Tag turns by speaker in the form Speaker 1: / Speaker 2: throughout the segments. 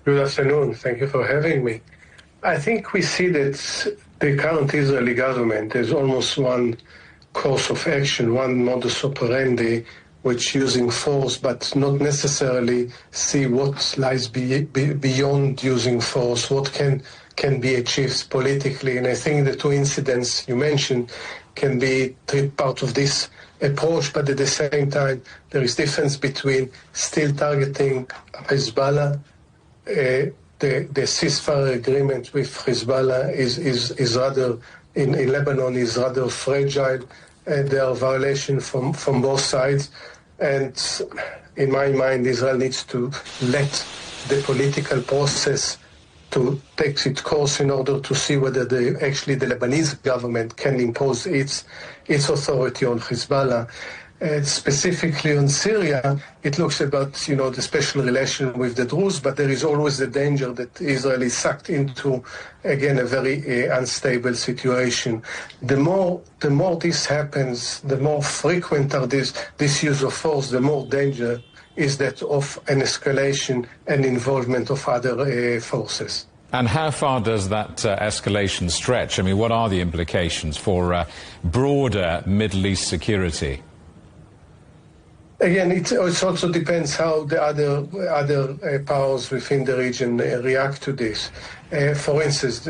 Speaker 1: Good afternoon. Thank you for having me. I think we see that the current Israeli government has almost one course of action, one modus operandi, which using force, but not necessarily see what lies beyond using force, what can be achieved politically. And I think the two incidents you mentioned can be part of this approach, but at the same time, there is difference between still targeting Hezbollah. The ceasefire agreement with Hezbollah is rather, in Lebanon, is rather fragile. There are violations from both sides. And in my mind, Israel needs to let the political process to take its course in order to see whether the Lebanese government can impose its authority on Hezbollah. Specifically on Syria, it looks about, the special relation with the Druze, but there is always the danger that Israel is sucked into, again, a very unstable situation. The more this happens, the more frequent are this use of force, the more danger is that of an escalation and involvement of other forces.
Speaker 2: And how far does that escalation stretch? I mean, what are the implications for broader Middle East security?
Speaker 1: Again, it also depends how the other powers within the region react to this. For instance,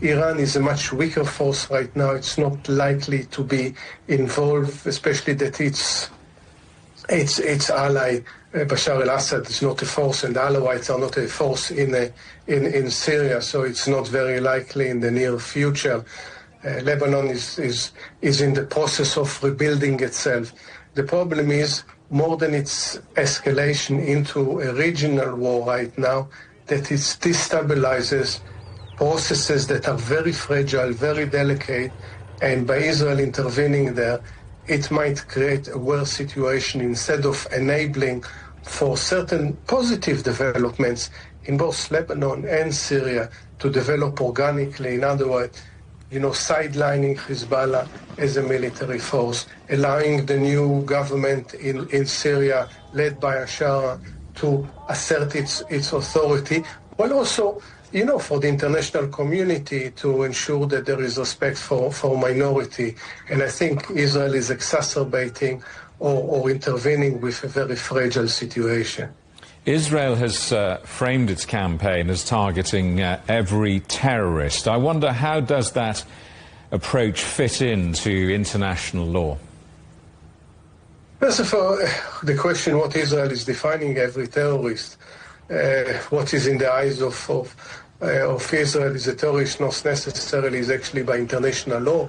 Speaker 1: Iran is a much weaker force right now. It's not likely to be involved, especially that its ally Bashar al-Assad is not a force, and the Alawites are not a force in Syria. So it's not very likely in the near future. Lebanon is in the process of rebuilding itself. The problem is, more than its escalation into a regional war right now, that it destabilizes processes that are very fragile, very delicate, and by Israel intervening there, it might create a worse situation instead of enabling for certain positive developments in both Lebanon and Syria to develop organically. In other words, sidelining Hezbollah as a military force, allowing the new government in Syria, led by Bashar, to assert its authority, while also, for the international community to ensure that there is respect for minority. And I think Israel is exacerbating or intervening with a very fragile situation.
Speaker 2: Israel has framed its campaign as targeting every terrorist. I wonder, how does that approach fit into international law?
Speaker 1: First of all, the question what Israel is defining every terrorist, what is in the eyes of Israel is a terrorist, not necessarily is actually by international law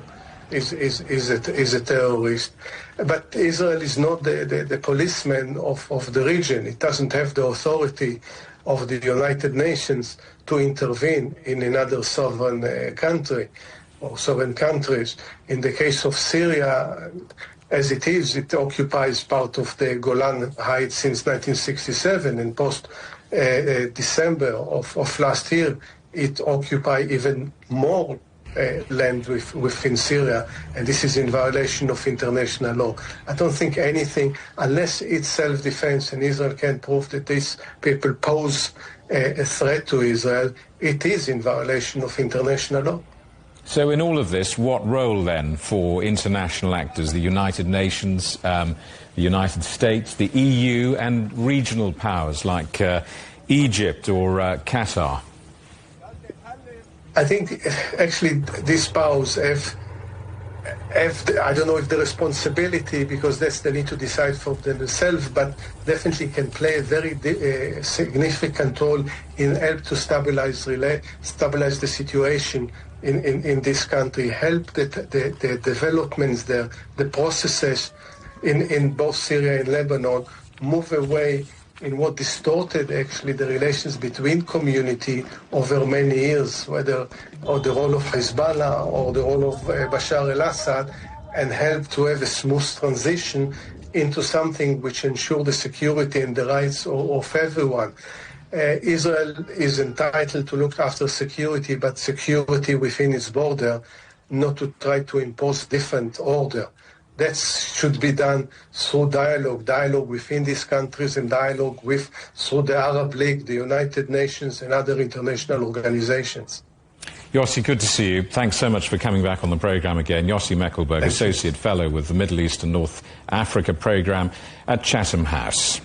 Speaker 1: is a terrorist. But Israel is not the policeman of the region. It doesn't have the authority of the United Nations to intervene in another sovereign country or sovereign countries. In the case of Syria, as it is, it occupies part of the Golan Heights since 1967, and post December of last year, it occupies even more land within Syria, and this is in violation of international law. I don't think anything, unless it's self-defense and Israel can prove that these people pose a threat to Israel, it is in violation of international law.
Speaker 2: So in all of this, what role then for international actors, the United Nations, the United States, the EU and regional powers like Egypt or Qatar?
Speaker 1: I think actually these powers have I don't know if the responsibility, because that's they need to decide for themselves, but definitely can play a very significant role in help to stabilize the situation in this country, help the developments there, the processes in both Syria and Lebanon move away in what distorted actually the relations between community over many years, whether or the role of Hezbollah or the role of Bashar al-Assad, and help to have a smooth transition into something which ensure the security and the rights of everyone. Israel is entitled to look after security, but security within its border, not to try to impose different order. that should be done through dialogue within these countries and dialogue through the Arab League, the United Nations and other international organizations.
Speaker 2: Yossi, good to see you. Thanks so much for coming back on the programme again. Yossi Mekelberg, Associate Fellow with the Middle East and North Africa Programme at Chatham House.